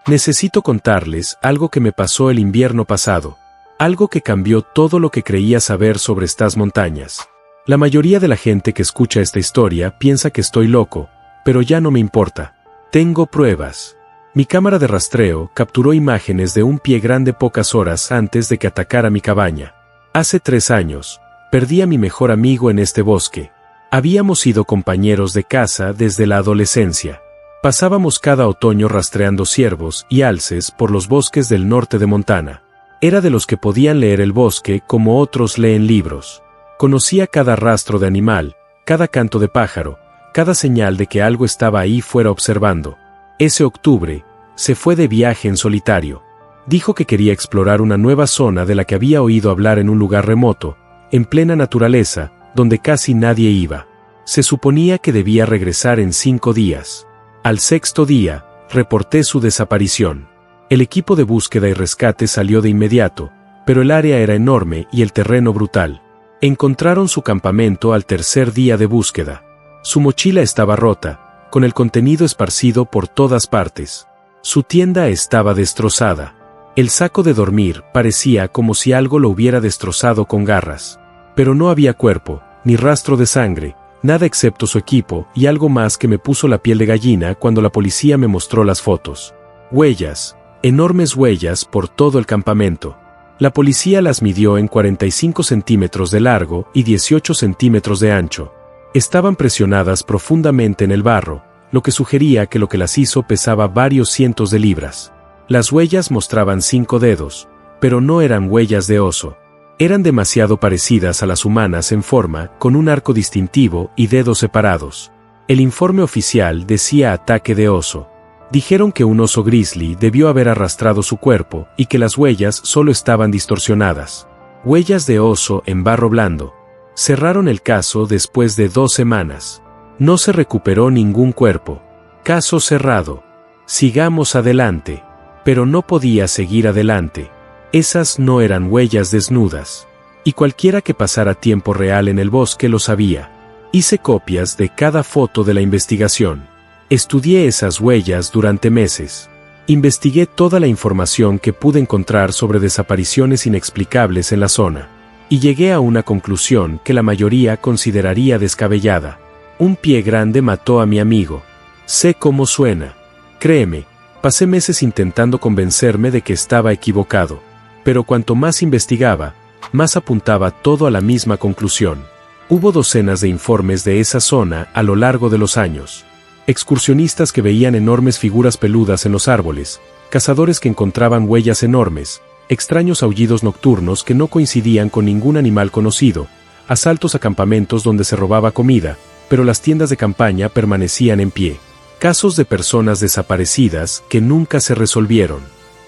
Necesito contarles algo que me pasó el invierno pasado. Algo que cambió todo lo que creía saber sobre estas montañas. La mayoría de la gente que escucha esta historia piensa que estoy loco, pero ya no me importa. Tengo pruebas. Mi cámara de rastreo capturó imágenes de un pie grande pocas horas antes de que atacara mi cabaña. Hace 3 años, perdí a mi mejor amigo en este bosque. Habíamos sido compañeros de caza desde la adolescencia. Pasábamos cada otoño rastreando ciervos y alces por los bosques del norte de Montana. Era de los que podían leer el bosque como otros leen libros. Conocía cada rastro de animal, cada canto de pájaro, cada señal de que algo estaba ahí fuera observando. Ese octubre, se fue de viaje en solitario. Dijo que quería explorar una nueva zona de la que había oído hablar en un lugar remoto, en plena naturaleza, donde casi nadie iba. Se suponía que debía regresar en 5 días. Al 6.º día, reporté su desaparición. El equipo de búsqueda y rescate salió de inmediato, pero el área era enorme y el terreno brutal. Encontraron su campamento al 3.er día de búsqueda. Su mochila estaba rota, con el contenido esparcido por todas partes. Su tienda estaba destrozada. El saco de dormir parecía como si algo lo hubiera destrozado con garras. Pero no había cuerpo, ni rastro de sangre, nada excepto su equipo y algo más que me puso la piel de gallina cuando la policía me mostró las fotos. Huellas, enormes huellas por todo el campamento. La policía las midió en 45 centímetros de largo y 18 centímetros de ancho. Estaban presionadas profundamente en el barro, lo que sugería que lo que las hizo pesaba varios cientos de libras. Las huellas mostraban 5 dedos, pero no eran huellas de oso. Eran demasiado parecidas a las humanas en forma, con un arco distintivo y dedos separados. El informe oficial decía ataque de oso. Dijeron que un oso grizzly debió haber arrastrado su cuerpo y que las huellas solo estaban distorsionadas. Huellas de oso en barro blando. Cerraron el caso después de 2 semanas. No se recuperó ningún cuerpo. Caso cerrado. Sigamos adelante. Pero no podía seguir adelante. Esas no eran huellas desnudas. Y cualquiera que pasara tiempo real en el bosque lo sabía. Hice copias de cada foto de la investigación. Estudié esas huellas durante meses. Investigué toda la información que pude encontrar sobre desapariciones inexplicables en la zona. Y llegué a una conclusión que la mayoría consideraría descabellada. Un pie grande mató a mi amigo. Sé cómo suena. Créeme, pasé meses intentando convencerme de que estaba equivocado. Pero cuanto más investigaba, más apuntaba todo a la misma conclusión. Hubo docenas de informes de esa zona a lo largo de los años. Excursionistas que veían enormes figuras peludas en los árboles, cazadores que encontraban huellas enormes, extraños aullidos nocturnos que no coincidían con ningún animal conocido, asaltos a campamentos donde se robaba comida, pero las tiendas de campaña permanecían en pie. Casos de personas desaparecidas que nunca se resolvieron.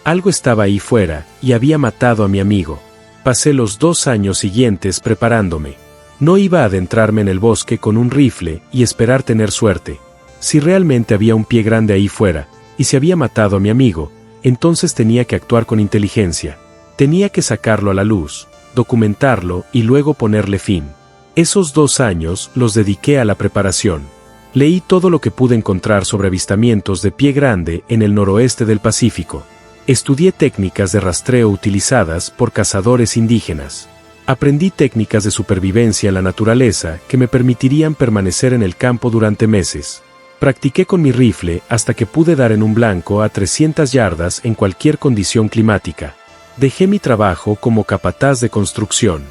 Algo estaba ahí fuera y había matado a mi amigo. Pasé los 2 años siguientes preparándome. No iba a adentrarme en el bosque con un rifle y esperar tener suerte. Si realmente había un pie grande ahí fuera, y se había matado a mi amigo, entonces tenía que actuar con inteligencia. Tenía que sacarlo a la luz, documentarlo y luego ponerle fin. Esos 2 años los dediqué a la preparación. Leí todo lo que pude encontrar sobre avistamientos de pie grande en el noroeste del Pacífico. Estudié técnicas de rastreo utilizadas por cazadores indígenas. Aprendí técnicas de supervivencia en la naturaleza que me permitirían permanecer en el campo durante meses. Practiqué con mi rifle hasta que pude dar en un blanco a 300 yardas en cualquier condición climática. Dejé mi trabajo como capataz de construcción.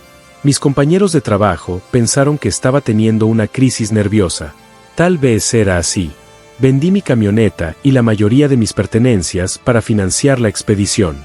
Mis compañeros de trabajo pensaron que estaba teniendo una crisis nerviosa. Tal vez era así. Vendí mi camioneta y la mayoría de mis pertenencias para financiar la expedición.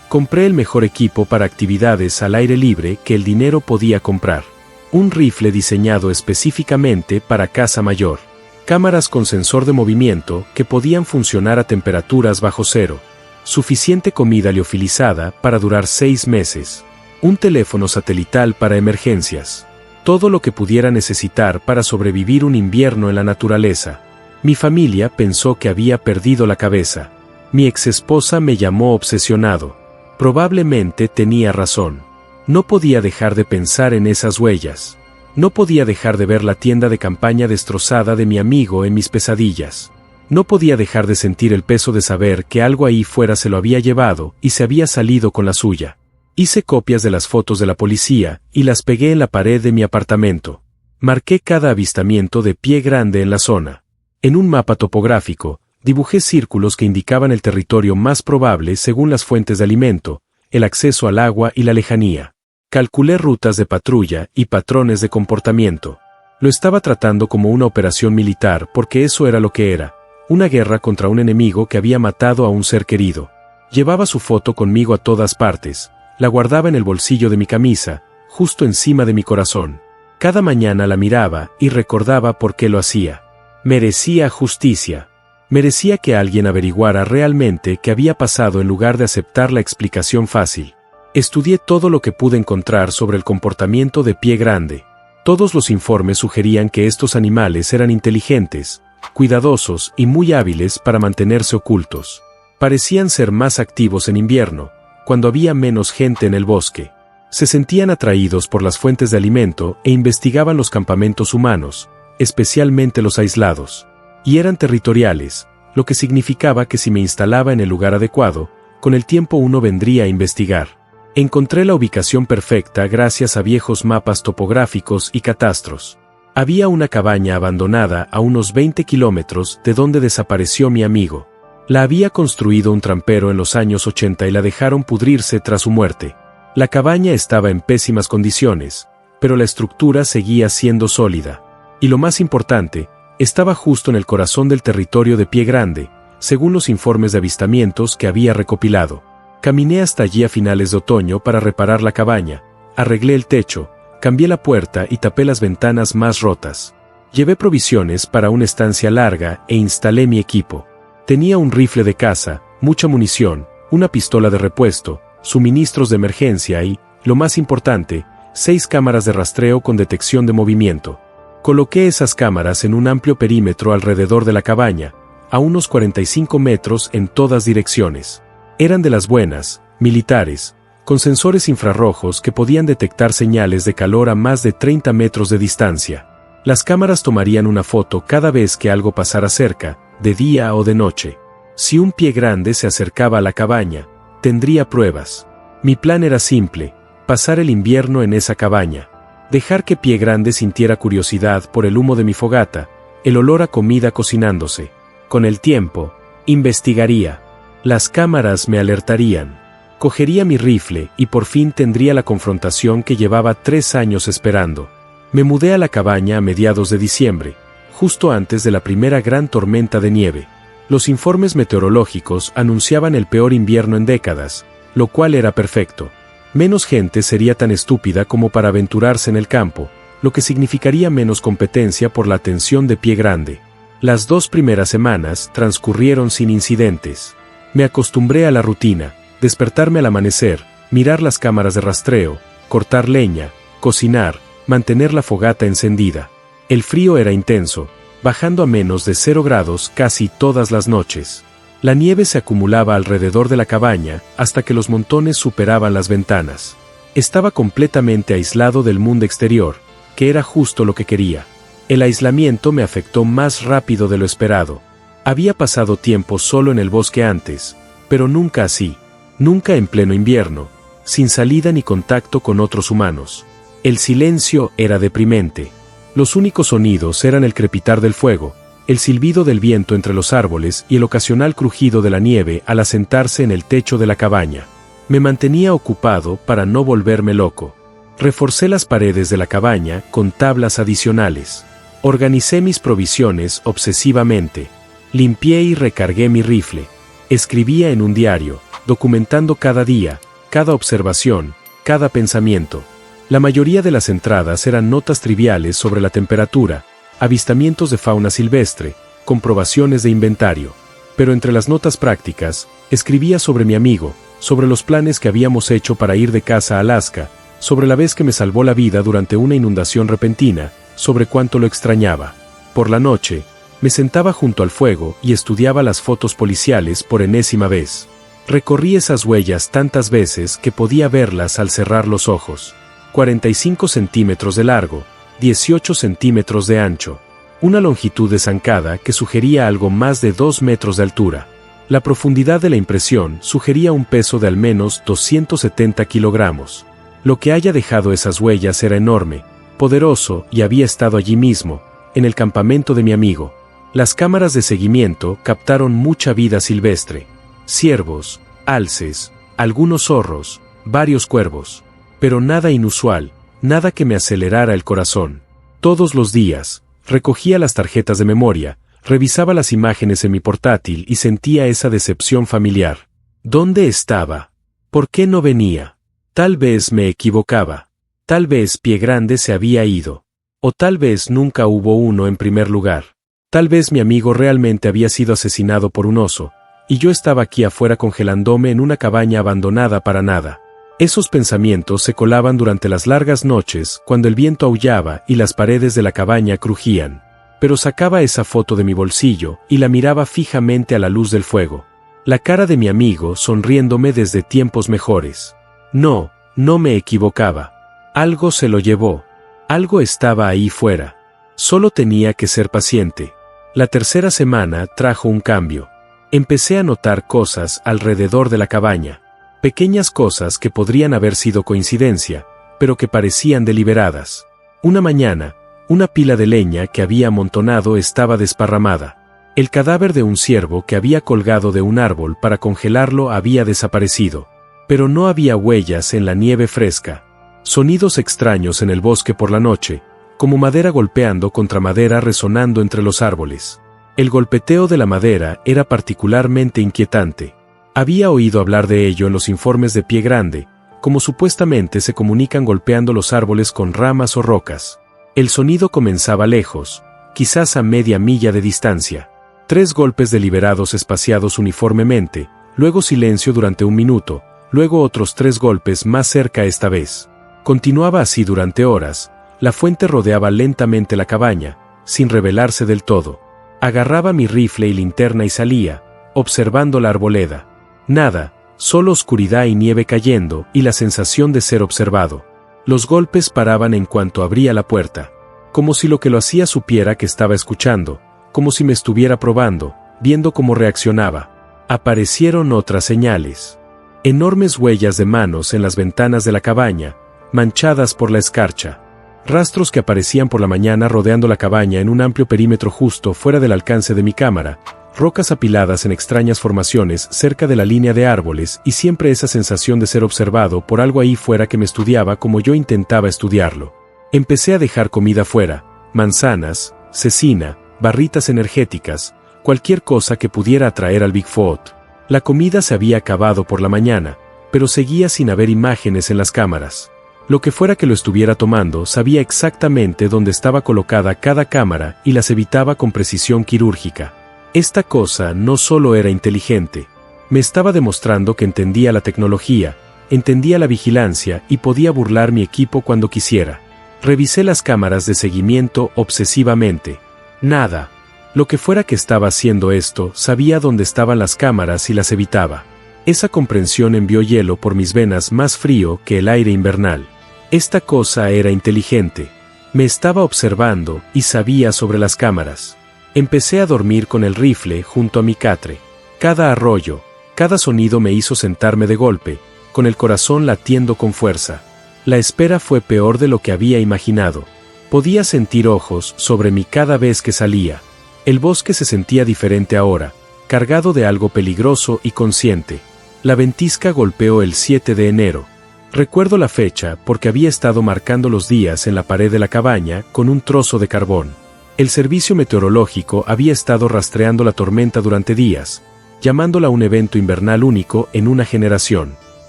Compré el mejor equipo para actividades al aire libre que el dinero podía comprar. Un rifle diseñado específicamente para caza mayor. Cámaras con sensor de movimiento que podían funcionar a temperaturas bajo cero. Suficiente comida liofilizada para durar 6 meses. Un teléfono satelital para emergencias. Todo lo que pudiera necesitar para sobrevivir un invierno en la naturaleza. Mi familia pensó que había perdido la cabeza. Mi exesposa me llamó obsesionado. Probablemente tenía razón. No podía dejar de pensar en esas huellas. No podía dejar de ver la tienda de campaña destrozada de mi amigo en mis pesadillas. No podía dejar de sentir el peso de saber que algo ahí fuera se lo había llevado y se había salido con la suya. Hice copias de las fotos de la policía y las pegué en la pared de mi apartamento. Marqué cada avistamiento de Pie Grande en la zona. En un mapa topográfico, dibujé círculos que indicaban el territorio más probable según las fuentes de alimento, el acceso al agua y la lejanía. Calculé rutas de patrulla y patrones de comportamiento. Lo estaba tratando como una operación militar porque eso era lo que era. Una guerra contra un enemigo que había matado a un ser querido. Llevaba su foto conmigo a todas partes, la guardaba en el bolsillo de mi camisa, justo encima de mi corazón. Cada mañana la miraba y recordaba por qué lo hacía. Merecía justicia. Merecía que alguien averiguara realmente qué había pasado en lugar de aceptar la explicación fácil. Estudié todo lo que pude encontrar sobre el comportamiento de Pie Grande. Todos los informes sugerían que estos animales eran inteligentes, cuidadosos y muy hábiles para mantenerse ocultos. Parecían ser más activos en invierno, cuando había menos gente en el bosque. Se sentían atraídos por las fuentes de alimento e investigaban los campamentos humanos, especialmente los aislados. Y eran territoriales, lo que significaba que si me instalaba en el lugar adecuado, con el tiempo uno vendría a investigar. Encontré la ubicación perfecta gracias a viejos mapas topográficos y catastros. Había una cabaña abandonada a unos 20 kilómetros de donde desapareció mi amigo. La había construido un trampero en los años 80 y la dejaron pudrirse tras su muerte. La cabaña estaba en pésimas condiciones, pero la estructura seguía siendo sólida. Y lo más importante, estaba justo en el corazón del territorio de Pie Grande, según los informes de avistamientos que había recopilado. Caminé hasta allí a finales de otoño para reparar la cabaña, arreglé el techo, cambié la puerta y tapé las ventanas más rotas. Llevé provisiones para una estancia larga e instalé mi equipo. Tenía un rifle de caza, mucha munición, una pistola de repuesto, suministros de emergencia y, lo más importante, 6 cámaras de rastreo con detección de movimiento. Coloqué esas cámaras en un amplio perímetro alrededor de la cabaña, a unos 45 metros en todas direcciones. Eran de las buenas, militares, con sensores infrarrojos que podían detectar señales de calor a más de 30 metros de distancia. Las cámaras tomarían una foto cada vez que algo pasara cerca, de día o de noche. Si un Pie Grande se acercaba a la cabaña, tendría pruebas. Mi plan era simple, pasar el invierno en esa cabaña. Dejar que Pie Grande sintiera curiosidad por el humo de mi fogata, el olor a comida cocinándose. Con el tiempo, investigaría. Las cámaras me alertarían. Cogería mi rifle y por fin tendría la confrontación que llevaba 3 años esperando. Me mudé a la cabaña a mediados de diciembre, justo antes de la primera gran tormenta de nieve. Los informes meteorológicos anunciaban el peor invierno en décadas, lo cual era perfecto. Menos gente sería tan estúpida como para aventurarse en el campo, lo que significaría menos competencia por la atención de Pie Grande. Las 2 primeras semanas transcurrieron sin incidentes. Me acostumbré a la rutina, despertarme al amanecer, mirar las cámaras de rastreo, cortar leña, cocinar, mantener la fogata encendida. El frío era intenso, bajando a menos de 0 grados casi todas las noches. La nieve se acumulaba alrededor de la cabaña hasta que los montones superaban las ventanas. Estaba completamente aislado del mundo exterior, que era justo lo que quería. El aislamiento me afectó más rápido de lo esperado. Había pasado tiempo solo en el bosque antes, pero nunca así, nunca en pleno invierno, sin salida ni contacto con otros humanos. El silencio era deprimente. Los únicos sonidos eran el crepitar del fuego, el silbido del viento entre los árboles y el ocasional crujido de la nieve al asentarse en el techo de la cabaña. Me mantenía ocupado para no volverme loco. Reforcé las paredes de la cabaña con tablas adicionales. Organicé mis provisiones obsesivamente. Limpié y recargué mi rifle. Escribía en un diario, documentando cada día, cada observación, cada pensamiento. La mayoría de las entradas eran notas triviales sobre la temperatura, avistamientos de fauna silvestre, comprobaciones de inventario. Pero entre las notas prácticas, escribía sobre mi amigo, sobre los planes que habíamos hecho para ir de casa a Alaska, sobre la vez que me salvó la vida durante una inundación repentina, sobre cuánto lo extrañaba. Por la noche, me sentaba junto al fuego y estudiaba las fotos policiales por enésima vez. Recorrí esas huellas tantas veces que podía verlas al cerrar los ojos. 45 centímetros de largo, 18 centímetros de ancho. una longitud de zancada que sugería algo más de 2 metros de altura. La profundidad de la impresión sugería un peso de al menos 270 kilogramos. Lo que haya dejado esas huellas era enorme, poderoso y había estado allí mismo, en el campamento de mi amigo. Las cámaras de seguimiento captaron mucha vida silvestre. Ciervos, alces, algunos zorros, varios cuervos. Pero nada inusual, nada que me acelerara el corazón. Todos los días, recogía las tarjetas de memoria, revisaba las imágenes en mi portátil y sentía esa decepción familiar. ¿Dónde estaba? ¿Por qué no venía? Tal vez me equivocaba. Tal vez Pie Grande se había ido. O tal vez nunca hubo uno en primer lugar. Tal vez mi amigo realmente había sido asesinado por un oso, y yo estaba aquí afuera congelándome en una cabaña abandonada para nada. Esos pensamientos se colaban durante las largas noches cuando el viento aullaba y las paredes de la cabaña crujían. Pero sacaba esa foto de mi bolsillo y la miraba fijamente a la luz del fuego. La cara de mi amigo sonriéndome desde tiempos mejores. No me equivocaba. Algo se lo llevó. Algo estaba ahí fuera. Solo tenía que ser paciente. La tercera semana trajo un cambio. Empecé a notar cosas alrededor de la cabaña. Pequeñas cosas que podrían haber sido coincidencia, pero que parecían deliberadas. Una mañana, una pila de leña que había amontonado estaba desparramada. El cadáver de un ciervo que había colgado de un árbol para congelarlo había desaparecido. Pero no había huellas en la nieve fresca. Sonidos extraños en el bosque por la noche, como madera golpeando contra madera resonando entre los árboles. El golpeteo de la madera era particularmente inquietante. Había oído hablar de ello en los informes de Pie Grande, como supuestamente se comunican golpeando los árboles con ramas o rocas. El sonido comenzaba lejos, quizás a media milla de distancia. 3 golpes deliberados espaciados uniformemente, luego silencio durante 1 minuto, luego otros 3 golpes más cerca esta vez. Continuaba así durante horas. La fuente rodeaba lentamente la cabaña, sin revelarse del todo. Agarraba mi rifle y linterna y salía, observando la arboleda. Nada, solo oscuridad y nieve cayendo y la sensación de ser observado. Los golpes paraban en cuanto abría la puerta. Como si lo que lo hacía supiera que estaba escuchando, como si me estuviera probando, viendo cómo reaccionaba. Aparecieron otras señales. Enormes huellas de manos en las ventanas de la cabaña, manchadas por la escarcha. Rastros que aparecían por la mañana rodeando la cabaña en un amplio perímetro justo fuera del alcance de mi cámara, rocas apiladas en extrañas formaciones cerca de la línea de árboles y siempre esa sensación de ser observado por algo ahí fuera que me estudiaba como yo intentaba estudiarlo. Empecé a dejar comida fuera, manzanas, cecina, barritas energéticas, cualquier cosa que pudiera atraer al Bigfoot. La comida se había acabado por la mañana, pero seguía sin haber imágenes en las cámaras. Lo que fuera que lo estuviera tomando sabía exactamente dónde estaba colocada cada cámara y las evitaba con precisión quirúrgica. Esta cosa no solo era inteligente, me estaba demostrando que entendía la tecnología, entendía la vigilancia y podía burlar mi equipo cuando quisiera. Revisé las cámaras de seguimiento obsesivamente. Nada. Lo que fuera que estaba haciendo esto, sabía dónde estaban las cámaras y las evitaba. Esa comprensión envió hielo por mis venas más frío que el aire invernal. Esta cosa era inteligente. Me estaba observando y sabía sobre las cámaras. Empecé a dormir con el rifle junto a mi catre. Cada arroyo, cada sonido me hizo sentarme de golpe, con el corazón latiendo con fuerza. La espera fue peor de lo que había imaginado. Podía sentir ojos sobre mí cada vez que salía. El bosque se sentía diferente ahora, cargado de algo peligroso y consciente. La ventisca golpeó el 7 de enero. Recuerdo la fecha porque había estado marcando los días en la pared de la cabaña con un trozo de carbón. El servicio meteorológico había estado rastreando la tormenta durante días, llamándola un evento invernal único en una generación.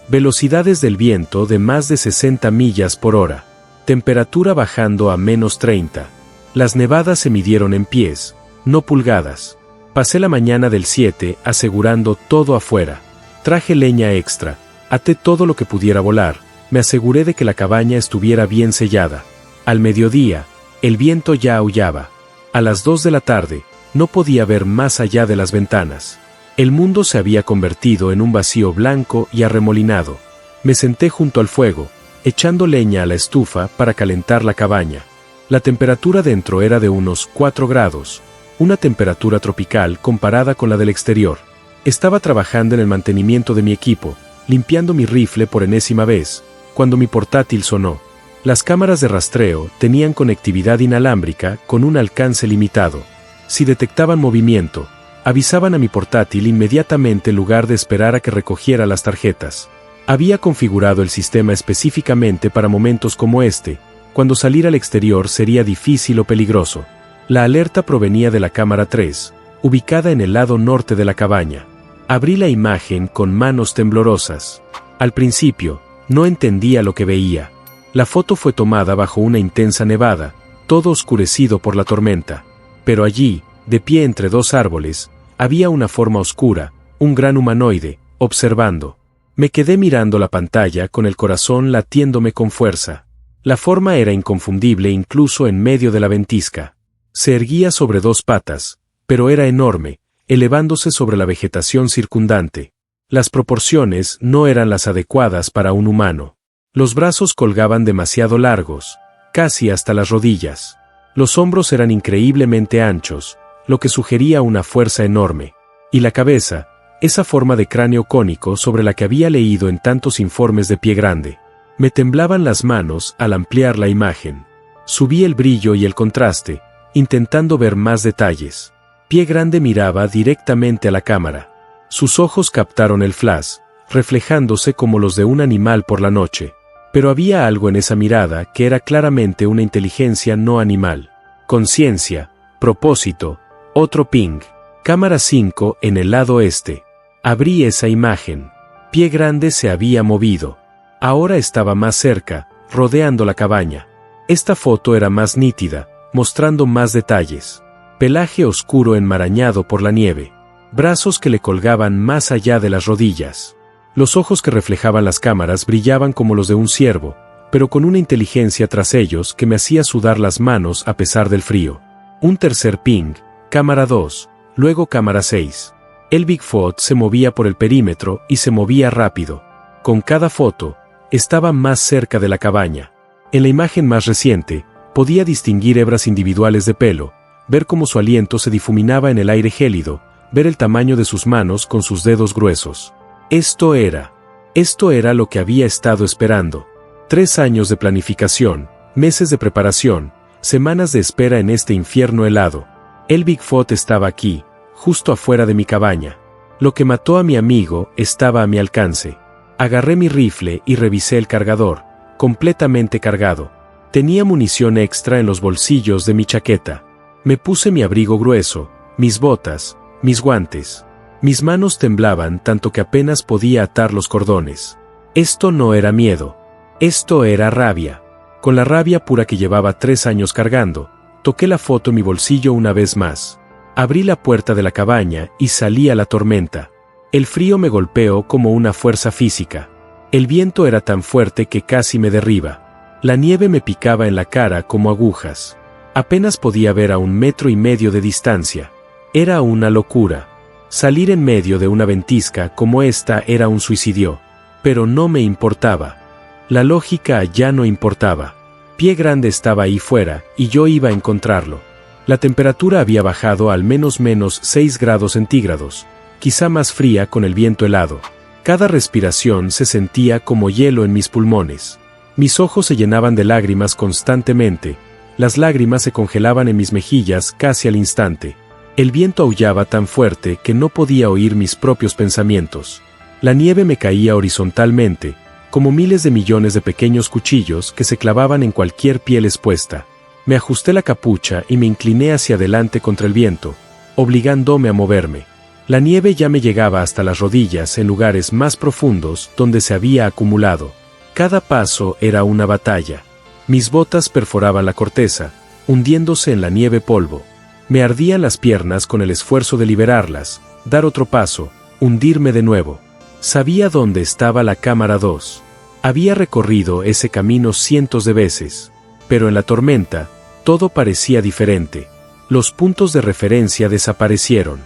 Velocidades del viento de más de 60 millas por hora. Temperatura bajando a -30. Las nevadas se midieron en pies, no pulgadas. Pasé la mañana del 7 asegurando todo afuera. Traje leña extra, até todo lo que pudiera volar, me aseguré de que la cabaña estuviera bien sellada. Al mediodía, el viento ya aullaba. A las 2 de la tarde, no podía ver más allá de las ventanas. El mundo se había convertido en un vacío blanco y arremolinado. Me senté junto al fuego, echando leña a la estufa para calentar la cabaña. La temperatura dentro era de unos 4 grados, una temperatura tropical comparada con la del exterior. Estaba trabajando en el mantenimiento de mi equipo, limpiando mi rifle por enésima vez, cuando mi portátil sonó. Las cámaras de rastreo tenían conectividad inalámbrica con un alcance limitado. Si detectaban movimiento, avisaban a mi portátil inmediatamente en lugar de esperar a que recogiera las tarjetas. Había configurado el sistema específicamente para momentos como este, cuando salir al exterior sería difícil o peligroso. La alerta provenía de la cámara 3, ubicada en el lado norte de la cabaña. Abrí la imagen con manos temblorosas. Al principio, no entendía lo que veía. La foto fue tomada bajo una intensa nevada, todo oscurecido por la tormenta. Pero allí, de pie entre 2 árboles, había una forma oscura, un gran humanoide, observando. Me quedé mirando la pantalla con el corazón latiéndome con fuerza. La forma era inconfundible incluso en medio de la ventisca. Se erguía sobre 2 patas, pero era enorme, elevándose sobre la vegetación circundante. Las proporciones no eran las adecuadas para un humano. Los brazos colgaban demasiado largos, casi hasta las rodillas. Los hombros eran increíblemente anchos, lo que sugería una fuerza enorme. Y la cabeza, esa forma de cráneo cónico sobre la que había leído en tantos informes de Pie Grande. Me temblaban las manos al ampliar la imagen. Subí el brillo y el contraste, intentando ver más detalles. Pie Grande miraba directamente a la cámara. Sus ojos captaron el flash, reflejándose como los de un animal por la noche. Pero había algo en esa mirada que era claramente una inteligencia no animal. Conciencia, propósito, otro ping. Cámara 5 en el lado este. Abrí esa imagen. Pie Grande se había movido. Ahora estaba más cerca, rodeando la cabaña. Esta foto era más nítida, mostrando más detalles. Pelaje oscuro enmarañado por la nieve. Brazos que le colgaban más allá de las rodillas. Los ojos que reflejaban las cámaras brillaban como los de un ciervo, pero con una inteligencia tras ellos que me hacía sudar las manos a pesar del frío. Un tercer ping, cámara 2, luego cámara 6. El Bigfoot se movía por el perímetro y se movía rápido. Con cada foto, estaba más cerca de la cabaña. En la imagen más reciente, podía distinguir hebras individuales de pelo, ver cómo su aliento se difuminaba en el aire gélido, ver el tamaño de sus manos con sus dedos gruesos. Esto era lo que había estado esperando. 3 años de planificación, meses de preparación, semanas de espera en este infierno helado. El Bigfoot estaba aquí, justo afuera de mi cabaña. Lo que mató a mi amigo estaba a mi alcance. Agarré mi rifle y revisé el cargador, completamente cargado. Tenía munición extra en los bolsillos de mi chaqueta. Me puse mi abrigo grueso, mis botas, mis guantes. Mis manos temblaban tanto que apenas podía atar los cordones. Esto no era miedo. Esto era rabia. Con la rabia pura que llevaba 3 años cargando, toqué la foto en mi bolsillo una vez más. Abrí la puerta de la cabaña y salí a la tormenta. El frío me golpeó como una fuerza física. El viento era tan fuerte que casi me derriba. La nieve me picaba en la cara como agujas. Apenas podía ver a 1,5 metros de distancia. Era una locura. Salir en medio de una ventisca como esta era un suicidio. Pero no me importaba. La lógica ya no importaba. Pie Grande estaba ahí fuera, y yo iba a encontrarlo. La temperatura había bajado al menos 6 grados centígrados, quizá más fría con el viento helado. Cada respiración se sentía como hielo en mis pulmones. Mis ojos se llenaban de lágrimas constantemente. Las lágrimas se congelaban en mis mejillas casi al instante. El viento aullaba tan fuerte que no podía oír mis propios pensamientos. La nieve me caía horizontalmente, como miles de millones de pequeños cuchillos que se clavaban en cualquier piel expuesta. Me ajusté la capucha y me incliné hacia adelante contra el viento, obligándome a moverme. La nieve ya me llegaba hasta las rodillas en lugares más profundos donde se había acumulado. Cada paso era una batalla. Mis botas perforaban la corteza, hundiéndose en la nieve polvo. Me ardían las piernas con el esfuerzo de liberarlas, dar otro paso, hundirme de nuevo. Sabía dónde estaba la cámara 2. Había recorrido ese camino cientos de veces. Pero en la tormenta, todo parecía diferente. Los puntos de referencia desaparecieron.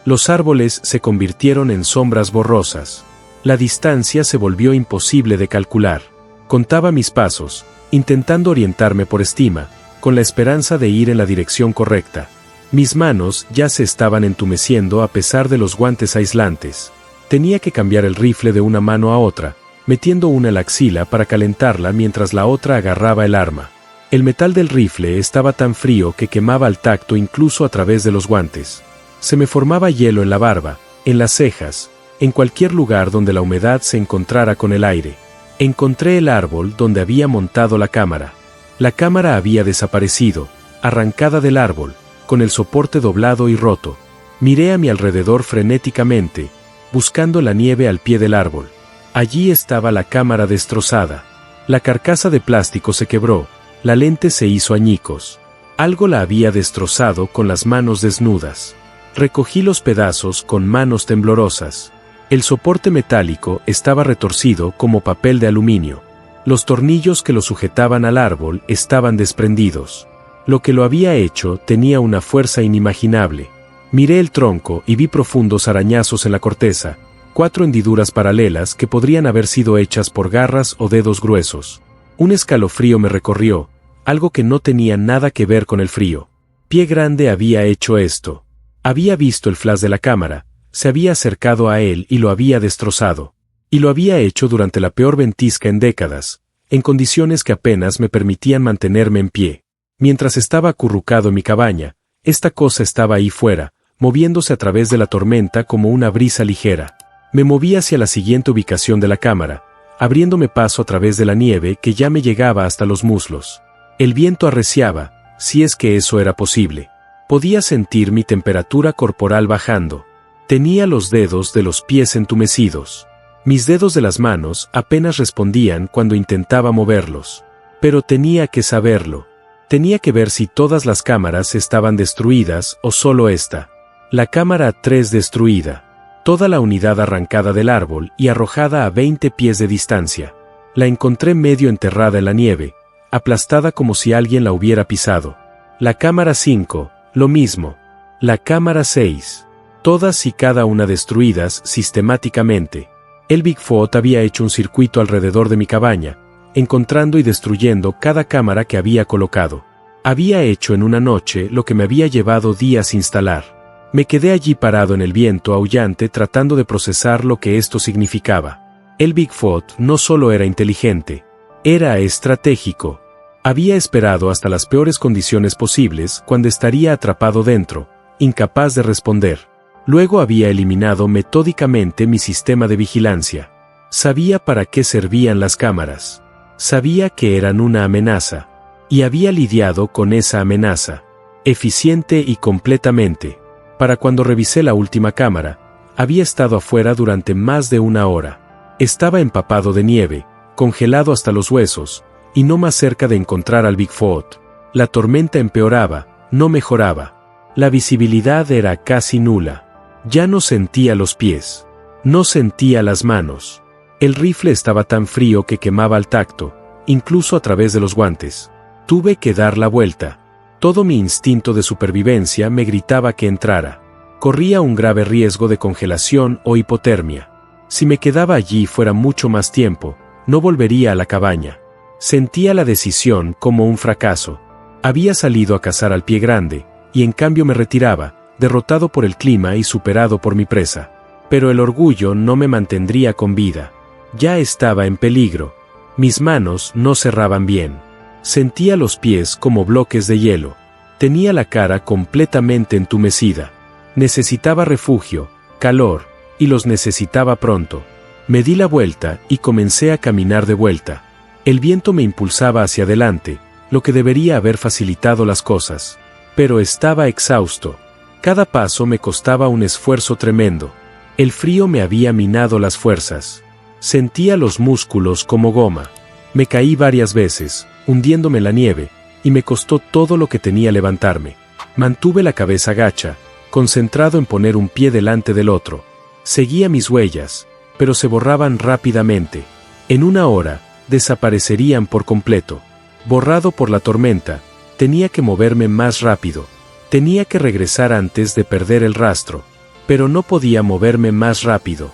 Los árboles se convirtieron en sombras borrosas. La distancia se volvió imposible de calcular. Contaba mis pasos, intentando orientarme por estima, con la esperanza de ir en la dirección correcta. Mis manos ya se estaban entumeciendo a pesar de los guantes aislantes. Tenía que cambiar el rifle de una mano a otra, metiendo una en la axila para calentarla mientras la otra agarraba el arma. El metal del rifle estaba tan frío que quemaba al tacto incluso a través de los guantes. Se me formaba hielo en la barba, en las cejas, en cualquier lugar donde la humedad se encontrara con el aire. Encontré el árbol donde había montado la cámara. La cámara había desaparecido, arrancada del árbol, con el soporte doblado y roto. Miré a mi alrededor frenéticamente, buscando la nieve al pie del árbol. Allí estaba la cámara destrozada. La carcasa de plástico se quebró, la lente se hizo añicos. Algo la había destrozado con las manos desnudas. Recogí los pedazos con manos temblorosas. El soporte metálico estaba retorcido como papel de aluminio. Los tornillos que lo sujetaban al árbol estaban desprendidos. Lo que lo había hecho tenía una fuerza inimaginable. Miré el tronco y vi profundos arañazos en la corteza, 4 hendiduras paralelas que podrían haber sido hechas por garras o dedos gruesos. Un escalofrío me recorrió, algo que no tenía nada que ver con el frío. Pie Grande había hecho esto. Había visto el flash de la cámara, se había acercado a él y lo había destrozado. Y lo había hecho durante la peor ventisca en décadas, en condiciones que apenas me permitían mantenerme en pie. Mientras estaba acurrucado en mi cabaña, esta cosa estaba ahí fuera, moviéndose a través de la tormenta como una brisa ligera. Me moví hacia la siguiente ubicación de la cámara, abriéndome paso a través de la nieve que ya me llegaba hasta los muslos. El viento arreciaba, si es que eso era posible. Podía sentir mi temperatura corporal bajando. Tenía los dedos de los pies entumecidos. Mis dedos de las manos apenas respondían cuando intentaba moverlos. Pero tenía que saberlo. Tenía que ver si todas las cámaras estaban destruidas o solo esta. La cámara 3 destruida. Toda la unidad arrancada del árbol y arrojada a 20 pies de distancia. La encontré medio enterrada en la nieve, aplastada como si alguien la hubiera pisado. La cámara 5, lo mismo. La cámara 6. Todas y cada una destruidas sistemáticamente. El Bigfoot había hecho un circuito alrededor de mi cabaña, encontrando y destruyendo cada cámara que había colocado. Había hecho en una noche lo que me había llevado días instalar. Me quedé allí parado en el viento aullante tratando de procesar lo que esto significaba. El Bigfoot no solo era inteligente, era estratégico. Había esperado hasta las peores condiciones posibles cuando estaría atrapado dentro, incapaz de responder. Luego había eliminado metódicamente mi sistema de vigilancia. Sabía para qué servían las cámaras. Sabía que eran una amenaza. Y había lidiado con esa amenaza. Eficiente y completamente. Para cuando revisé la última cámara, había estado afuera durante más de 1 hora. Estaba empapado de nieve, congelado hasta los huesos, y no más cerca de encontrar al Bigfoot. La tormenta empeoraba, no mejoraba. La visibilidad era casi nula. Ya no sentía los pies. No sentía las manos. El rifle estaba tan frío que quemaba al tacto, incluso a través de los guantes. Tuve que dar la vuelta. Todo mi instinto de supervivencia me gritaba que entrara. Corría un grave riesgo de congelación o hipotermia. Si me quedaba allí fuera mucho más tiempo, no volvería a la cabaña. Sentía la decisión como un fracaso. Había salido a cazar al Pie Grande, y en cambio me retiraba, derrotado por el clima y superado por mi presa. Pero el orgullo no me mantendría con vida. Ya estaba en peligro. Mis manos no cerraban bien. Sentía los pies como bloques de hielo. Tenía la cara completamente entumecida. Necesitaba refugio, calor, y los necesitaba pronto. Me di la vuelta y comencé a caminar de vuelta. El viento me impulsaba hacia adelante, lo que debería haber facilitado las cosas. Pero estaba exhausto. Cada paso me costaba un esfuerzo tremendo. El frío me había minado las fuerzas. Sentía los músculos como goma. Me caí varias veces, hundiéndome en la nieve, y me costó todo lo que tenía levantarme. Mantuve la cabeza gacha, concentrado en poner un pie delante del otro. Seguía mis huellas, pero se borraban rápidamente. En 1 hora, desaparecerían por completo. Borrado por la tormenta, tenía que moverme más rápido. Tenía que regresar antes de perder el rastro. Pero no podía moverme más rápido.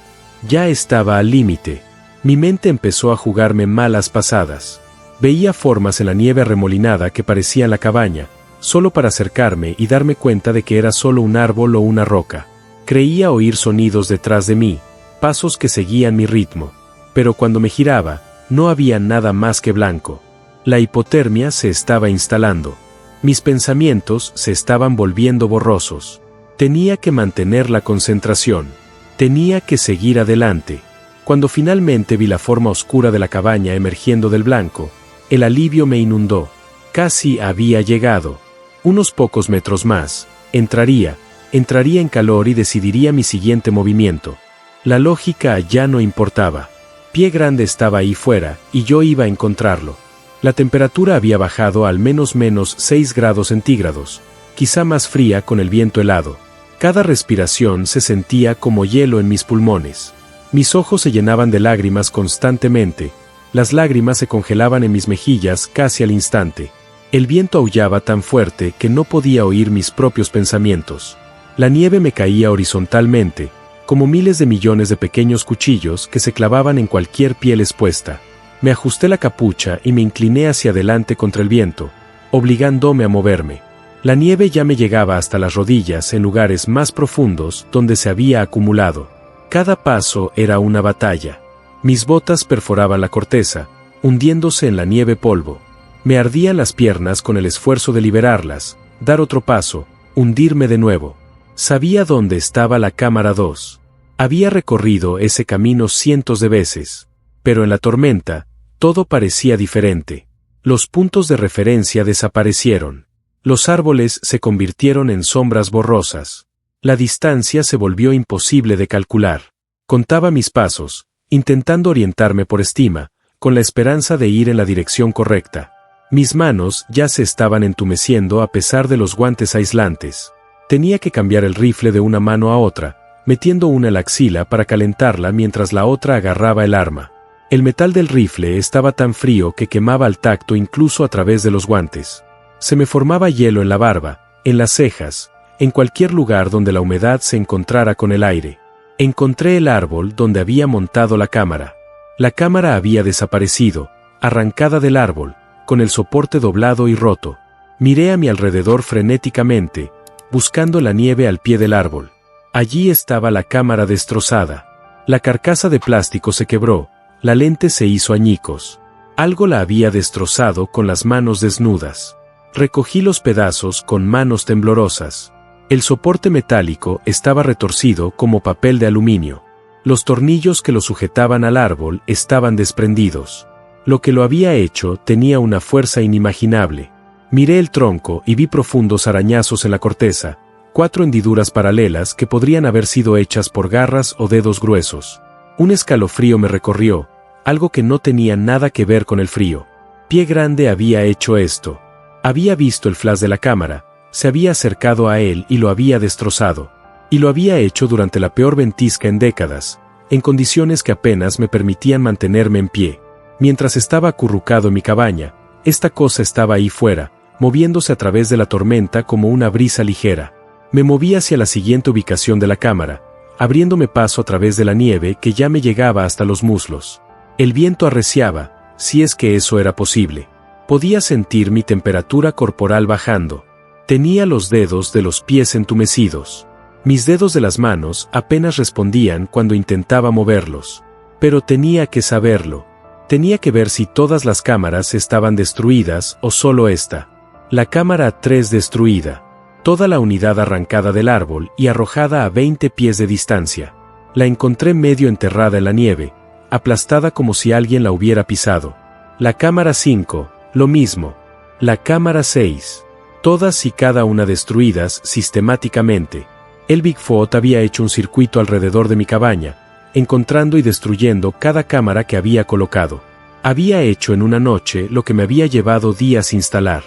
Ya estaba al límite. Mi mente empezó a jugarme malas pasadas. Veía formas en la nieve arremolinada que parecían la cabaña, solo para acercarme y darme cuenta de que era solo un árbol o una roca. Creía oír sonidos detrás de mí, pasos que seguían mi ritmo. Pero cuando me giraba, no había nada más que blanco. La hipotermia se estaba instalando. Mis pensamientos se estaban volviendo borrosos. Tenía que mantener la concentración. Tenía que seguir adelante. Cuando finalmente vi la forma oscura de la cabaña emergiendo del blanco, el alivio me inundó. Casi había llegado. Unos pocos metros más. Entraría en calor y decidiría mi siguiente movimiento. La lógica ya no importaba. Pie Grande estaba ahí fuera, y yo iba a encontrarlo. La temperatura había bajado al menos 6 grados centígrados, quizá más fría con el viento helado. Cada respiración se sentía como hielo en mis pulmones. Mis ojos se llenaban de lágrimas constantemente. Las lágrimas se congelaban en mis mejillas casi al instante. El viento aullaba tan fuerte que no podía oír mis propios pensamientos. La nieve me caía horizontalmente, como miles de millones de pequeños cuchillos que se clavaban en cualquier piel expuesta. Me ajusté la capucha y me incliné hacia adelante contra el viento, obligándome a moverme. La nieve ya me llegaba hasta las rodillas en lugares más profundos donde se había acumulado. Cada paso era una batalla. Mis botas perforaban la corteza, hundiéndose en la nieve polvo. Me ardían las piernas con el esfuerzo de liberarlas, dar otro paso, hundirme de nuevo. Sabía dónde estaba la cámara 2. Había recorrido ese camino cientos de veces. Pero en la tormenta, todo parecía diferente. Los puntos de referencia desaparecieron. Los árboles se convirtieron en sombras borrosas. La distancia se volvió imposible de calcular. Contaba mis pasos, intentando orientarme por estima, con la esperanza de ir en la dirección correcta. Mis manos ya se estaban entumeciendo a pesar de los guantes aislantes. Tenía que cambiar el rifle de una mano a otra, metiendo una en la axila para calentarla mientras la otra agarraba el arma. El metal del rifle estaba tan frío que quemaba al tacto incluso a través de los guantes. Se me formaba hielo en la barba, en las cejas, en cualquier lugar donde la humedad se encontrara con el aire. Encontré el árbol donde había montado la cámara. La cámara había desaparecido, arrancada del árbol, con el soporte doblado y roto. Miré a mi alrededor frenéticamente, buscando la nieve al pie del árbol. Allí estaba la cámara destrozada. La carcasa de plástico se quebró, la lente se hizo añicos. Algo la había destrozado con las manos desnudas. Recogí los pedazos con manos temblorosas. El soporte metálico estaba retorcido como papel de aluminio. Los tornillos que lo sujetaban al árbol estaban desprendidos. Lo que lo había hecho tenía una fuerza inimaginable. Miré el tronco y vi profundos arañazos en la corteza, 4 hendiduras paralelas que podrían haber sido hechas por garras o dedos gruesos. Un escalofrío me recorrió, algo que no tenía nada que ver con el frío. Pie Grande había hecho esto. Había visto el flash de la cámara, se había acercado a él y lo había destrozado. Y lo había hecho durante la peor ventisca en décadas, en condiciones que apenas me permitían mantenerme en pie. Mientras estaba acurrucado en mi cabaña, esta cosa estaba ahí fuera, moviéndose a través de la tormenta como una brisa ligera. Me moví hacia la siguiente ubicación de la cámara, abriéndome paso a través de la nieve que ya me llegaba hasta los muslos. El viento arreciaba, si es que eso era posible. Podía sentir mi temperatura corporal bajando. Tenía los dedos de los pies entumecidos. Mis dedos de las manos apenas respondían cuando intentaba moverlos. Pero tenía que saberlo. Tenía que ver si todas las cámaras estaban destruidas o solo esta. La cámara 3 destruida. Toda la unidad arrancada del árbol y arrojada a 20 pies de distancia. La encontré medio enterrada en la nieve, aplastada como si alguien la hubiera pisado. La cámara 5, lo mismo. La cámara 6. Todas y cada una destruidas sistemáticamente. El Bigfoot había hecho un circuito alrededor de mi cabaña, encontrando y destruyendo cada cámara que había colocado. Había hecho en una noche lo que me había llevado días instalar.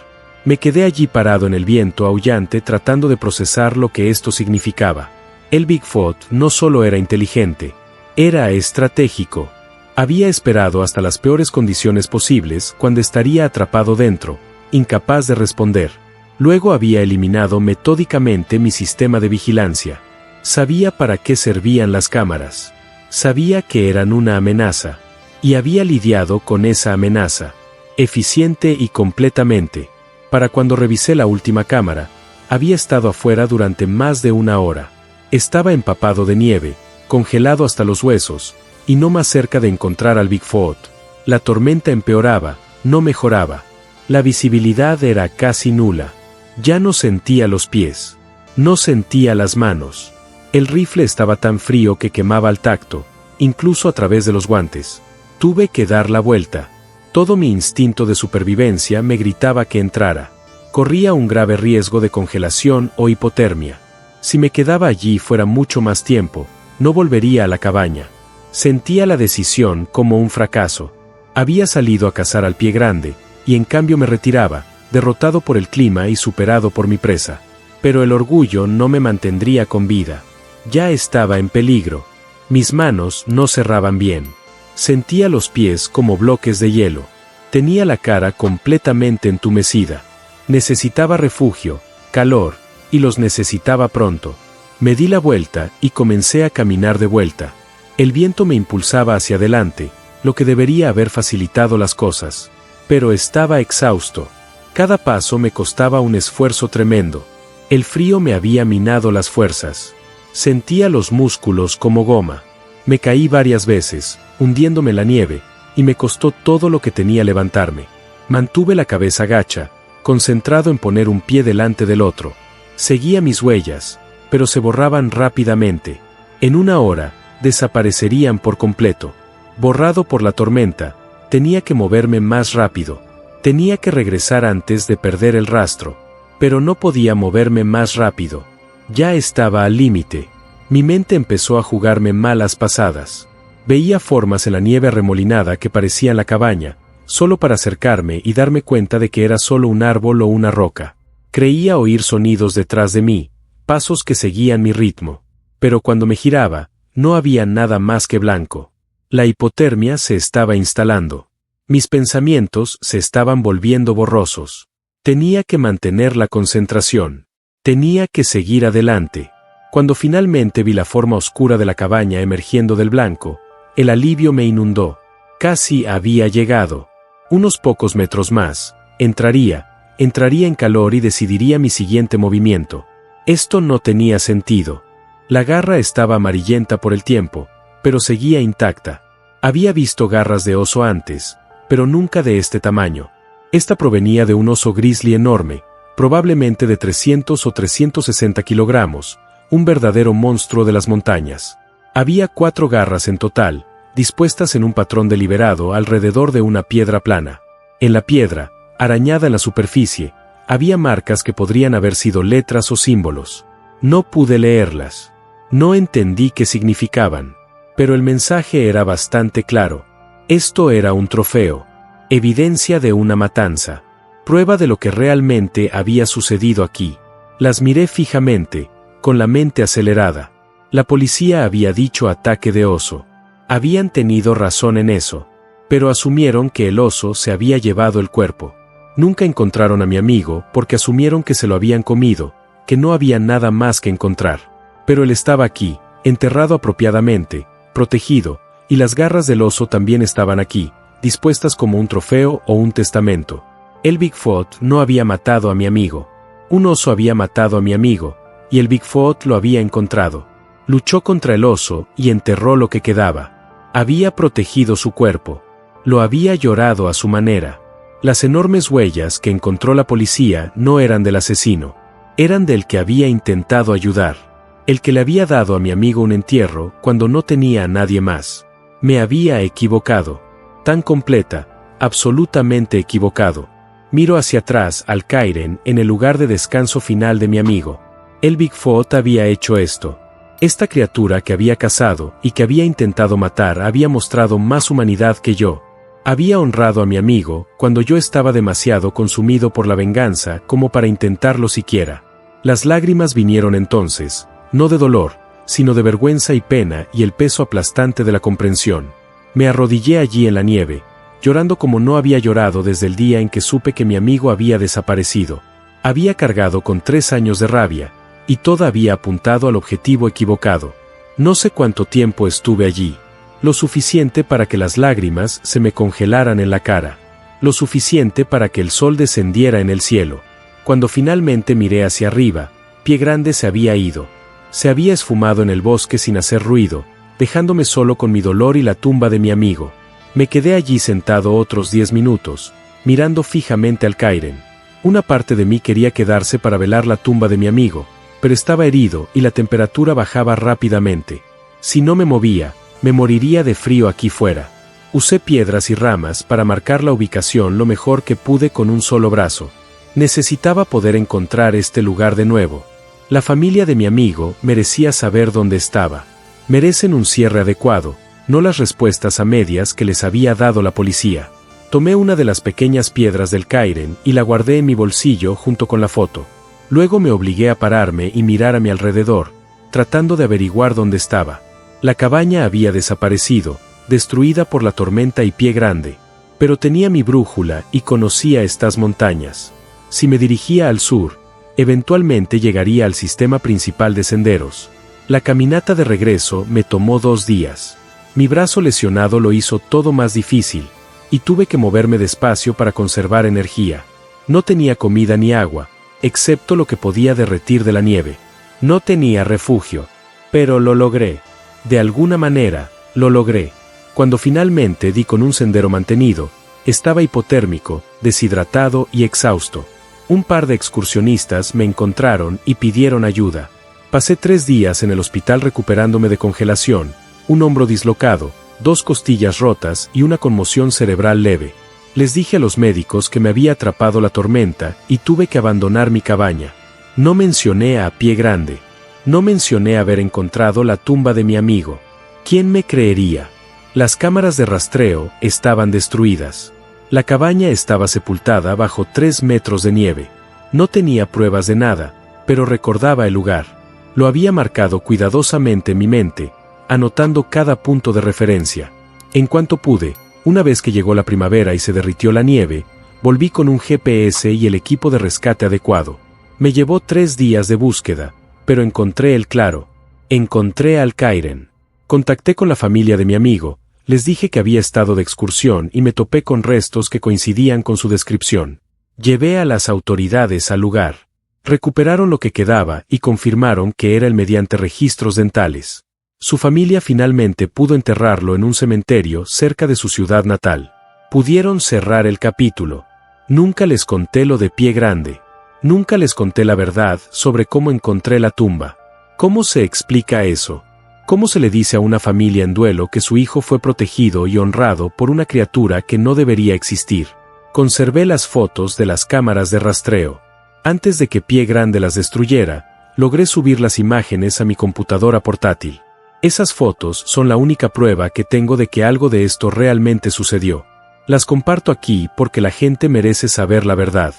Me quedé allí parado en el viento aullante tratando de procesar lo que esto significaba. El Bigfoot no solo era inteligente, era estratégico. Había esperado hasta las peores condiciones posibles cuando estaría atrapado dentro, incapaz de responder. Luego había eliminado metódicamente mi sistema de vigilancia. Sabía para qué servían las cámaras. Sabía que eran una amenaza. Y había lidiado con esa amenaza. eficiente y completamente. Para cuando revisé la última cámara, había estado afuera durante más de 1 hora. Estaba empapado de nieve, congelado hasta los huesos, y no más cerca de encontrar al Bigfoot. La tormenta empeoraba, no mejoraba. La visibilidad era casi nula. Ya no sentía los pies. No sentía las manos. El rifle estaba tan frío que quemaba al tacto, incluso a través de los guantes. Tuve que dar la vuelta. Todo mi instinto de supervivencia me gritaba que entrara. Corría un grave riesgo de congelación o hipotermia. Si me quedaba allí fuera mucho más tiempo, no volvería a la cabaña. Sentía la decisión como un fracaso. Había salido a cazar al pie grande, y en cambio me retiraba, derrotado por el clima y superado por mi presa. Pero el orgullo no me mantendría con vida. Ya estaba en peligro. Mis manos no cerraban bien. Sentía los pies como bloques de hielo. Tenía la cara completamente entumecida. Necesitaba refugio, calor, y los necesitaba pronto. Me di la vuelta y comencé a caminar de vuelta. El viento me impulsaba hacia adelante, lo que debería haber facilitado las cosas. Pero estaba exhausto. Cada paso me costaba un esfuerzo tremendo. El frío me había minado las fuerzas. Sentía los músculos como goma. Me caí varias veces, hundiéndome en la nieve, y me costó todo lo que tenía levantarme. Mantuve la cabeza gacha, concentrado en poner un pie delante del otro. Seguía mis huellas, pero se borraban rápidamente. En 1 hora, desaparecerían por completo. Borrado por la tormenta, tenía que moverme más rápido. Tenía que regresar antes de perder el rastro. Pero no podía moverme más rápido. Ya estaba al límite. Mi mente empezó a jugarme malas pasadas. Veía formas en la nieve arremolinada que parecían la cabaña, solo para acercarme y darme cuenta de que era solo un árbol o una roca. Creía oír sonidos detrás de mí, pasos que seguían mi ritmo. Pero cuando me giraba, no había nada más que blanco. La hipotermia se estaba instalando. Mis pensamientos se estaban volviendo borrosos. Tenía que mantener la concentración. Tenía que seguir adelante. Cuando finalmente vi la forma oscura de la cabaña emergiendo del blanco, el alivio me inundó. Casi había llegado. Unos pocos metros más, entraría en calor y decidiría mi siguiente movimiento. Esto no tenía sentido. La garra estaba amarillenta por el tiempo, pero seguía intacta. Había visto garras de oso antes, pero nunca de este tamaño. Esta provenía de un oso grizzly enorme, probablemente de 300 o 360 kilogramos, un verdadero monstruo de las montañas. Había 4 garras en total, dispuestas en un patrón deliberado alrededor de una piedra plana. En la piedra, arañada en la superficie, había marcas que podrían haber sido letras o símbolos. No pude leerlas. No entendí qué significaban. Pero el mensaje era bastante claro. Esto era un trofeo. Evidencia de una matanza. Prueba de lo que realmente había sucedido aquí. Las miré fijamente, con la mente acelerada. La policía había dicho ataque de oso. Habían tenido razón en eso. Pero asumieron que el oso se había llevado el cuerpo. Nunca encontraron a mi amigo porque asumieron que se lo habían comido, que no había nada más que encontrar. Pero él estaba aquí, enterrado apropiadamente, protegido, y las garras del oso también estaban aquí, dispuestas como un trofeo o un testamento. El Bigfoot no había matado a mi amigo. Un oso había matado a mi amigo, y el Bigfoot lo había encontrado. Luchó contra el oso y enterró lo que quedaba. Había protegido su cuerpo. Lo había llorado a su manera. Las enormes huellas que encontró la policía no eran del asesino. Eran del que había intentado ayudar. El que le había dado a mi amigo un entierro cuando no tenía a nadie más. Me había equivocado. Tan completa, absolutamente equivocado. Miro hacia atrás al Kairen en el lugar de descanso final de mi amigo. El Bigfoot había hecho esto. Esta criatura que había cazado y que había intentado matar había mostrado más humanidad que yo. Había honrado a mi amigo cuando yo estaba demasiado consumido por la venganza como para intentarlo siquiera. Las lágrimas vinieron entonces, no de dolor, sino de vergüenza y pena y el peso aplastante de la comprensión. Me arrodillé allí en la nieve, llorando como no había llorado desde el día en que supe que mi amigo había desaparecido. Había cargado con 3 años de rabia, y todo había apuntado al objetivo equivocado. No sé cuánto tiempo estuve allí. Lo suficiente para que las lágrimas se me congelaran en la cara. lo suficiente para que el sol descendiera en el cielo. Cuando finalmente miré hacia arriba, Pie Grande se había ido. Se había esfumado en el bosque sin hacer ruido, dejándome solo con mi dolor y la tumba de mi amigo. Me quedé allí sentado otros 10 minutos, mirando fijamente al Kairen. Una parte de mí quería quedarse para velar la tumba de mi amigo, pero estaba herido y la temperatura bajaba rápidamente. Si no me movía, me moriría de frío aquí fuera. Usé piedras y ramas para marcar la ubicación lo mejor que pude con un solo brazo. Necesitaba poder encontrar este lugar de nuevo. La familia de mi amigo merecía saber dónde estaba. Merecen un cierre adecuado, no las respuestas a medias que les había dado la policía. Tomé una de las pequeñas piedras del Kairen y la guardé en mi bolsillo junto con la foto. Luego me obligué a pararme y mirar a mi alrededor, tratando de averiguar dónde estaba. La cabaña había desaparecido, destruida por la tormenta y Pie Grande, pero tenía mi brújula y conocía estas montañas. Si me dirigía al sur, eventualmente llegaría al sistema principal de senderos. La caminata de regreso me tomó 2 días. Mi brazo lesionado lo hizo todo más difícil, y tuve que moverme despacio para conservar energía. No tenía comida ni agua, excepto lo que podía derretir de la nieve. No tenía refugio, pero lo logré. De alguna manera, lo logré. Cuando finalmente di con un sendero mantenido, estaba hipotérmico, deshidratado y exhausto. Un par de excursionistas me encontraron y pidieron ayuda. Pasé 3 días en el hospital recuperándome de congelación, un hombro dislocado, 2 costillas rotas y una conmoción cerebral leve. Les dije a los médicos que me había atrapado la tormenta y tuve que abandonar mi cabaña. No mencioné a Pie Grande. No mencioné haber encontrado la tumba de mi amigo. ¿Quién me creería? Las cámaras de rastreo estaban destruidas. La cabaña estaba sepultada bajo 3 metros de nieve. No tenía pruebas de nada, pero recordaba el lugar. Lo había marcado cuidadosamente en mi mente, anotando cada punto de referencia. En cuanto pude, una vez que llegó la primavera y se derritió la nieve, volví con un GPS y el equipo de rescate adecuado. Me llevó 3 días de búsqueda, pero encontré el claro. Encontré al Kairen. Contacté con la familia de mi amigo, les dije que había estado de excursión y me topé con restos que coincidían con su descripción. Llevé a las autoridades al lugar. Recuperaron lo que quedaba y confirmaron que era él mediante registros dentales. Su familia finalmente pudo enterrarlo en un cementerio cerca de su ciudad natal. Pudieron cerrar el capítulo. Nunca les conté lo de Pie Grande. Nunca les conté la verdad sobre cómo encontré la tumba. ¿Cómo se explica eso? ¿Cómo se le dice a una familia en duelo que su hijo fue protegido y honrado por una criatura que no debería existir? Conservé las fotos de las cámaras de rastreo. Antes de que Pie Grande las destruyera, logré subir las imágenes a mi computadora portátil. Esas fotos son la única prueba que tengo de que algo de esto realmente sucedió. Las comparto aquí porque la gente merece saber la verdad.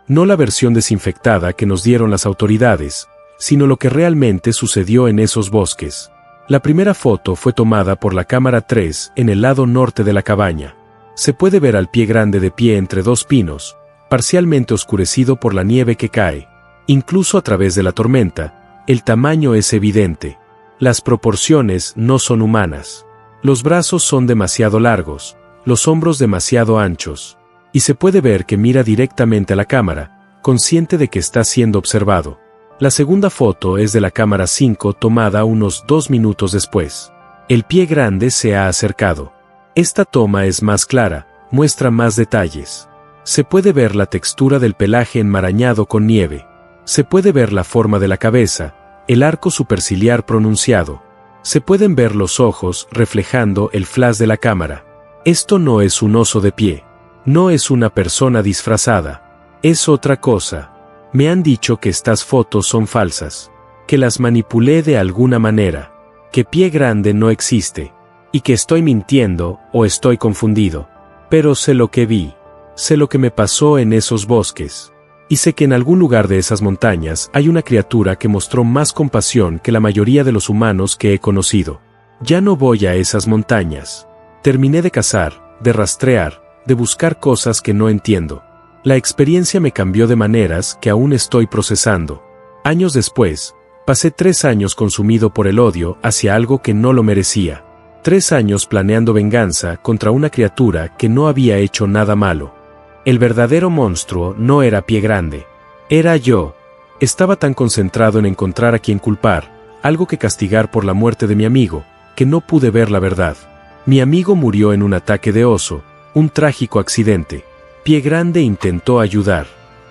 No la versión desinfectada que nos dieron las autoridades, sino lo que realmente sucedió en esos bosques. La primera foto fue tomada por la cámara 3 en el lado norte de la cabaña. Se puede ver al Pie Grande de pie entre 2 pinos, parcialmente oscurecido por la nieve que cae. Incluso a través de la tormenta, el tamaño es evidente. Las proporciones no son humanas. Los brazos son demasiado largos, los hombros demasiado anchos. Y se puede ver que mira directamente a la cámara, consciente de que está siendo observado. La segunda foto es de la cámara 5 tomada unos 2 minutos después. El Pie Grande se ha acercado. Esta toma es más clara, muestra más detalles. Se puede ver la textura del pelaje enmarañado con nieve. Se puede ver la forma de la cabeza, el arco superciliar pronunciado. Se pueden ver los ojos reflejando el flash de la cámara. Esto no es un oso de pie. No es una persona disfrazada. Es otra cosa. Me han dicho que estas fotos son falsas, que las manipulé de alguna manera, que Pie Grande no existe, y que estoy mintiendo o estoy confundido. Pero sé lo que vi, sé lo que me pasó en esos bosques, y sé que en algún lugar de esas montañas hay una criatura que mostró más compasión que la mayoría de los humanos que he conocido. Ya no voy a esas montañas. Terminé de cazar, de rastrear, de buscar cosas que no entiendo. La experiencia me cambió de maneras que aún estoy procesando. Años después, pasé 3 años consumido por el odio hacia algo que no lo merecía. 3 años planeando venganza contra una criatura que no había hecho nada malo. El verdadero monstruo no era Pie Grande. Era yo. Estaba tan concentrado en encontrar a quien culpar, algo que castigar por la muerte de mi amigo, que no pude ver la verdad. Mi amigo murió en un ataque de oso, un trágico accidente. Pie Grande intentó ayudar.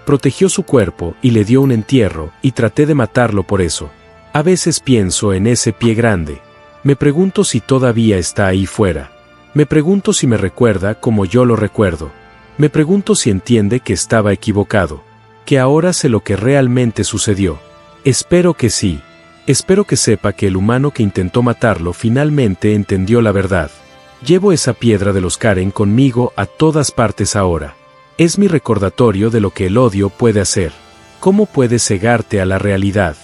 Protegió su cuerpo y le dio un entierro, y traté de matarlo por eso. A veces pienso en ese Pie Grande. Me pregunto si todavía está ahí fuera. Me pregunto si me recuerda como yo lo recuerdo. Me pregunto si entiende que estaba equivocado. Que ahora sé lo que realmente sucedió. Espero que sí. Espero que sepa que el humano que intentó matarlo finalmente entendió la verdad. Llevo esa piedra de los Karen conmigo a todas partes ahora. Es mi recordatorio de lo que el odio puede hacer. Cómo puede cegarte a la realidad.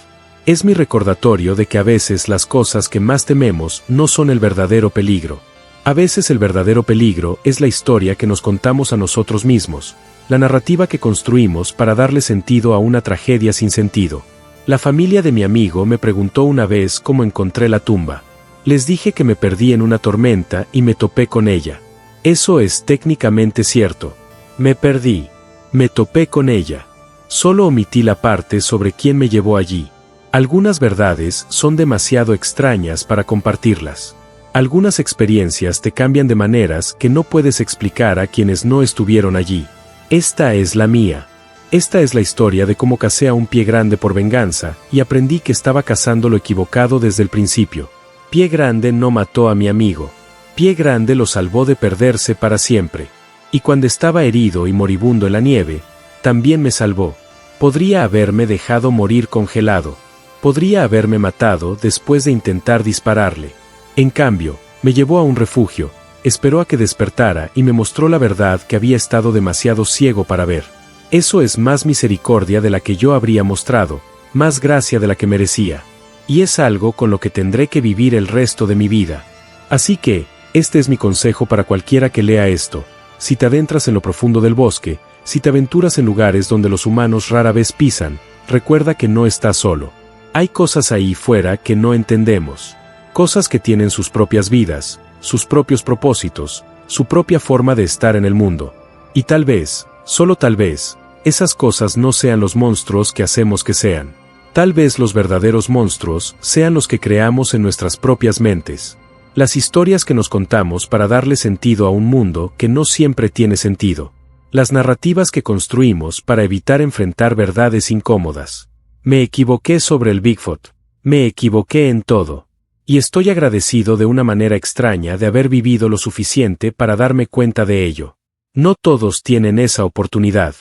Es mi recordatorio de que a veces las cosas que más tememos no son el verdadero peligro. A veces el verdadero peligro es la historia que nos contamos a nosotros mismos, la narrativa que construimos para darle sentido a una tragedia sin sentido. La familia de mi amigo me preguntó una vez cómo encontré la tumba. Les dije que me perdí en una tormenta y me topé con ella. Eso es técnicamente cierto. Me perdí. Me topé con ella. Solo omití la parte sobre quién me llevó allí. Algunas verdades son demasiado extrañas para compartirlas. Algunas experiencias te cambian de maneras que no puedes explicar a quienes no estuvieron allí. Esta es la mía. Esta es la historia de cómo cacé a un Pie Grande por venganza y aprendí que estaba cazando lo equivocado desde el principio. Pie Grande no mató a mi amigo. Pie Grande lo salvó de perderse para siempre. Y cuando estaba herido y moribundo en la nieve, también me salvó. Podría haberme dejado morir congelado. Podría haberme matado después de intentar dispararle. En cambio, me llevó a un refugio, esperó a que despertara y me mostró la verdad que había estado demasiado ciego para ver. Eso es más misericordia de la que yo habría mostrado, más gracia de la que merecía. Y es algo con lo que tendré que vivir el resto de mi vida. Así que, este es mi consejo para cualquiera que lea esto. Si te adentras en lo profundo del bosque, si te aventuras en lugares donde los humanos rara vez pisan, recuerda que no estás solo. Hay cosas ahí fuera que no entendemos. Cosas que tienen sus propias vidas, sus propios propósitos, su propia forma de estar en el mundo. Y tal vez, solo tal vez, esas cosas no sean los monstruos que hacemos que sean. Tal vez los verdaderos monstruos sean los que creamos en nuestras propias mentes. Las historias que nos contamos para darle sentido a un mundo que no siempre tiene sentido. Las narrativas que construimos para evitar enfrentar verdades incómodas. Me equivoqué sobre el Bigfoot. Me equivoqué en todo. Y estoy agradecido de una manera extraña de haber vivido lo suficiente para darme cuenta de ello. No todos tienen esa oportunidad.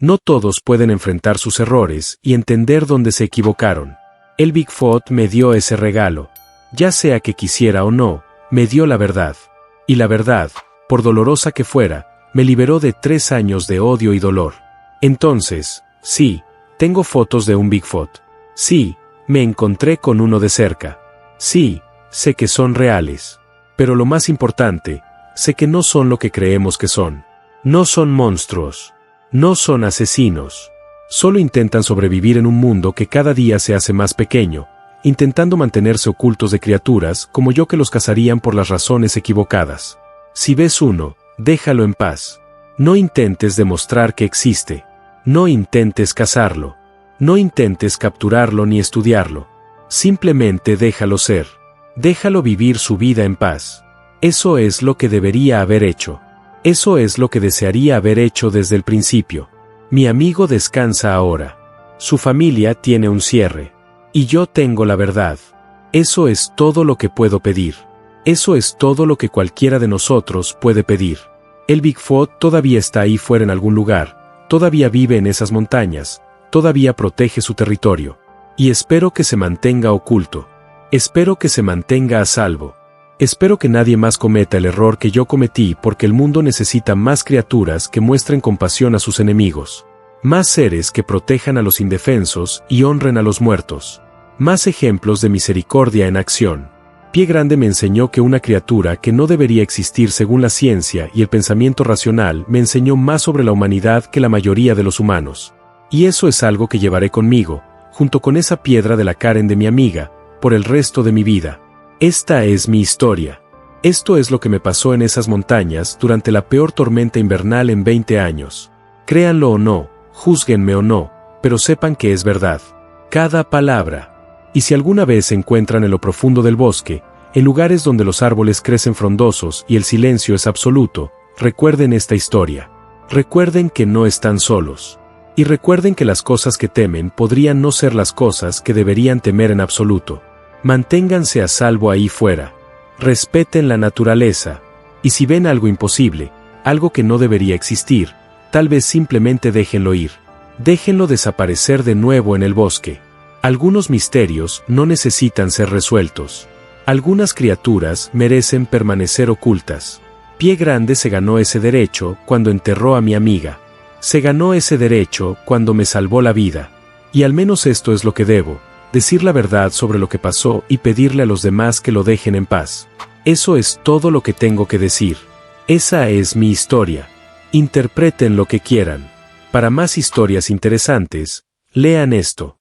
No todos pueden enfrentar sus errores y entender dónde se equivocaron. El Bigfoot me dio ese regalo. Ya sea que quisiera o no, me dio la verdad. Y la verdad, por dolorosa que fuera, me liberó de 3 años de odio y dolor. Entonces, sí, tengo fotos de un Bigfoot. Sí, me encontré con uno de cerca. Sí, sé que son reales. Pero lo más importante, sé que no son lo que creemos que son. No son monstruos. No son asesinos. Solo intentan sobrevivir en un mundo que cada día se hace más pequeño, intentando mantenerse ocultos de criaturas como yo que los cazarían por las razones equivocadas. Si ves uno, déjalo en paz. No intentes demostrar que existe. No intentes cazarlo. No intentes capturarlo ni estudiarlo. Simplemente déjalo ser. Déjalo vivir su vida en paz. Eso es lo que debería haber hecho. Eso es lo que desearía haber hecho desde el principio. Mi amigo descansa ahora. Su familia tiene un cierre. Y yo tengo la verdad. Eso es todo lo que puedo pedir. Eso es todo lo que cualquiera de nosotros puede pedir. El Bigfoot todavía está ahí fuera en algún lugar, todavía vive en esas montañas, todavía protege su territorio. Y espero que se mantenga oculto. Espero que se mantenga a salvo. Espero que nadie más cometa el error que yo cometí porque el mundo necesita más criaturas que muestren compasión a sus enemigos. Más seres que protejan a los indefensos y honren a los muertos. Más ejemplos de misericordia en acción. Pie Grande me enseñó que una criatura que no debería existir según la ciencia y el pensamiento racional me enseñó más sobre la humanidad que la mayoría de los humanos. Y eso es algo que llevaré conmigo, junto con esa piedra de la Karen de mi amiga, por el resto de mi vida. Esta es mi historia. Esto es lo que me pasó en esas montañas durante la peor tormenta invernal en 20 años. Créanlo o no, júzguenme o no, pero sepan que es verdad. Cada palabra. Y si alguna vez se encuentran en lo profundo del bosque, en lugares donde los árboles crecen frondosos y el silencio es absoluto, recuerden esta historia. Recuerden que no están solos. Y recuerden que las cosas que temen podrían no ser las cosas que deberían temer en absoluto. Manténganse a salvo ahí fuera. Respeten la naturaleza. Y si ven algo imposible, algo que no debería existir, tal vez simplemente déjenlo ir. Déjenlo desaparecer de nuevo en el bosque. Algunos misterios no necesitan ser resueltos. Algunas criaturas merecen permanecer ocultas. Pie Grande se ganó ese derecho cuando enterró a mi amiga. Se ganó ese derecho cuando me salvó la vida. Y al menos esto es lo que debo, decir la verdad sobre lo que pasó y pedirle a los demás que lo dejen en paz. Eso es todo lo que tengo que decir. Esa es mi historia. Interpreten lo que quieran. Para más historias interesantes, lean esto.